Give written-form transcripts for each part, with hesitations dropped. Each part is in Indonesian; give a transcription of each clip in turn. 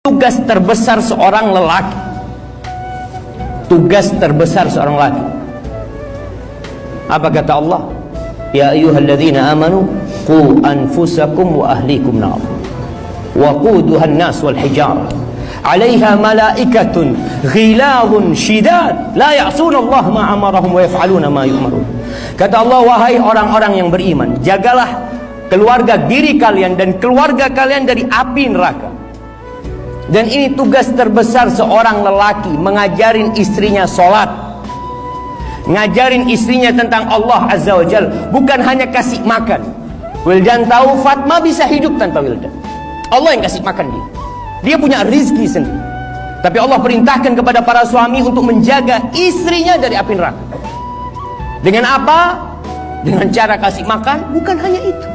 Tugas terbesar seorang lelaki, tugas terbesar seorang lelaki, apa kata Allah? Ya ayyuhalladzina amanu qu anfusakum wa ahlikum nar wa quduhan nas wal hijarah 'alaiha malaikatun ghilazun shidad la ya'suna Allah ma amarahum wa yaf'aluna ma yu'marun. Kata Allah, wahai orang-orang yang beriman, jagalah keluarga diri kalian dan keluarga kalian dari api neraka. Dan ini tugas terbesar seorang lelaki, mengajarin istrinya sholat, ngajarin istrinya tentang Allah Azza wa Jal, bukan hanya kasih makan. Wildan tahu Fatma bisa hidup tanpa Wildan, Allah yang kasih makan dia punya rizki sendiri. Tapi Allah perintahkan kepada para suami untuk menjaga istrinya dari api neraka. Dengan apa? Dengan cara kasih makan. Bukan hanya itu,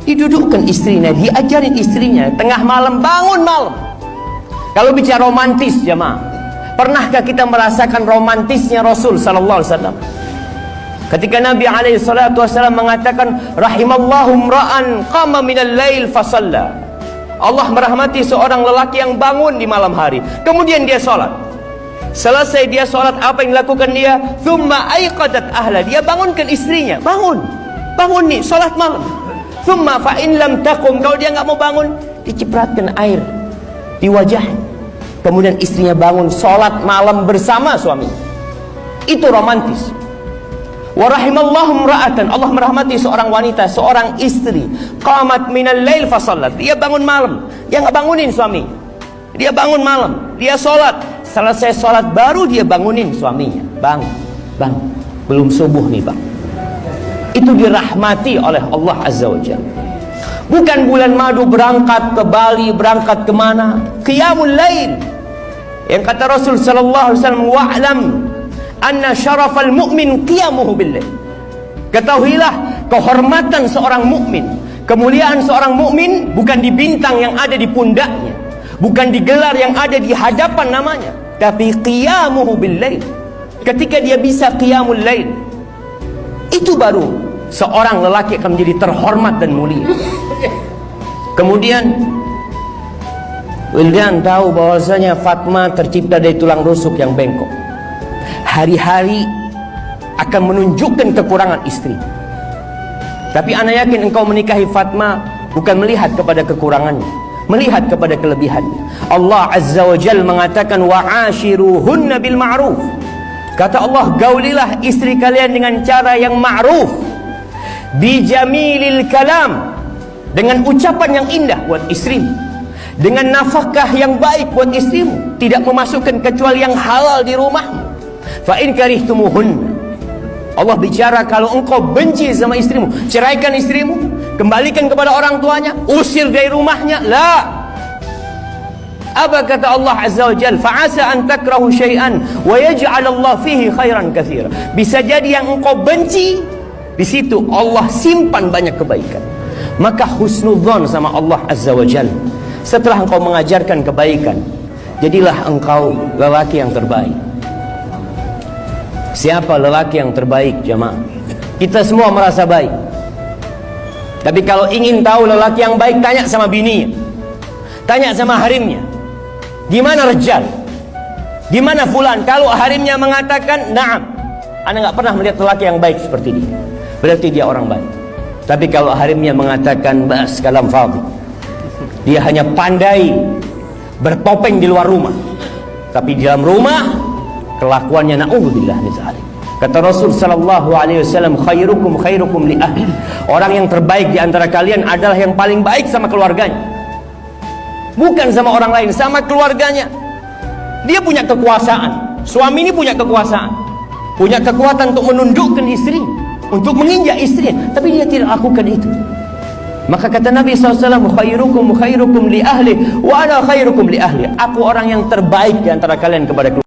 didudukkan istrinya, diajarin istrinya, tengah malam bangun malam. Kalau bicara romantis, jemaah, pernahkah kita merasakan romantisnya Rasul sallallahu alaihi wasallam? Ketika Nabi alaihi salatu wasallam mengatakan, rahimallahu imra'an qama minal lail fasalla. Allah merahmati seorang lelaki yang bangun di malam hari, kemudian dia sholat. Selesai dia sholat, apa yang dilakukan dia? Thumma aiqadat ahla, dia bangunkan istrinya. Bangun nih, sholat malam. Thumma fa in lam taqum, kalau dia nggak mau bangun, dicipratkan air di wajahnya. Kemudian istrinya bangun, sholat malam bersama suami. Itu romantis. Wa rahimallahu imra'atan, Allah merahmati seorang wanita, seorang istri, qamat minal lail fasallat, dia bangun malam, dia nggak bangunin suami. Dia bangun malam, dia sholat. Selesai sholat baru dia bangunin suaminya. Bang, belum subuh nih bang. Itu dirahmati oleh Allah Azza wa Jalla. Bukan bulan madu berangkat ke Bali, berangkat kemana? Qiyamul lail. Yang kata Rasul sallallahu alaihi wasallam, wa'lam anna syarafal mu'min qiyamuhu bil lail. Ketahuilah kehormatan seorang mukmin, kemuliaan seorang mukmin bukan di bintang yang ada di pundaknya, bukan di gelar yang ada di hadapan namanya, tapi qiyamuhu bil lail. Ketika dia bisa qiyamul lail, itu baru seorang lelaki akan menjadi terhormat dan mulia. Kemudian Wildan tahu bahwasanya Fatma tercipta dari tulang rusuk yang bengkok. Hari-hari akan menunjukkan kekurangan istri. Tapi ana yakin engkau menikahi Fatma bukan melihat kepada kekurangannya, melihat kepada kelebihannya. Allah Azza wa Jalla mengatakan, wa'ashiruhunna bil ma'ruf. Kata Allah, gaulilah istri kalian dengan cara yang ma'ruf, bijamilil kalam, dengan ucapan yang indah buat istrimu, dengan nafkah yang baik buat istrimu, tidak memasukkan kecuali yang halal di rumahmu. Fa in karihtumuhunna, Allah bicara kalau engkau benci sama istrimu, ceraikan istrimu, kembalikan kepada orang tuanya, usir dari rumahnya. La. Apa kata Allah Azza wa Jalla? Fa'asa an takrahu syai'an wa yaj'al Allah fihi khairan katsira. Bisa jadi yang engkau benci, di situ Allah simpan banyak kebaikan. Maka husnudzon sama Allah Azza wa Jalla. Setelah engkau mengajarkan kebaikan, jadilah engkau lelaki yang terbaik. Siapa lelaki yang terbaik, jemaah? Kita semua merasa baik. Tapi kalau ingin tahu lelaki yang baik, tanya sama bininya, tanya sama harimnya. Gimana Rejal? Gimana Fulan? Kalau harimnya mengatakan, na'am, anda nggak pernah melihat lelaki yang baik seperti dia, berarti dia orang baik. Tapi kalau harimnya mengatakan, bas kalam fadhi, dia hanya pandai bertopeng di luar rumah, tapi di dalam rumah kelakuannya na'udzubillah min dzalik. Kata Rasul sallallahu alaihi wasallam, khairukum li ahli. Orang yang terbaik di antara kalian adalah yang paling baik sama keluarganya. Bukan sama orang lain, sama keluarganya. Dia punya kekuasaan. Suami ini punya kekuasaan, punya kekuatan untuk menundukkan istri, untuk menginjak istrinya, tapi dia tidak lakukan itu. Maka kata Nabi SAW, khairukum li ahli wa ana khairukum li ahli. Aku orang yang terbaik di antara kalian kepada keluarga.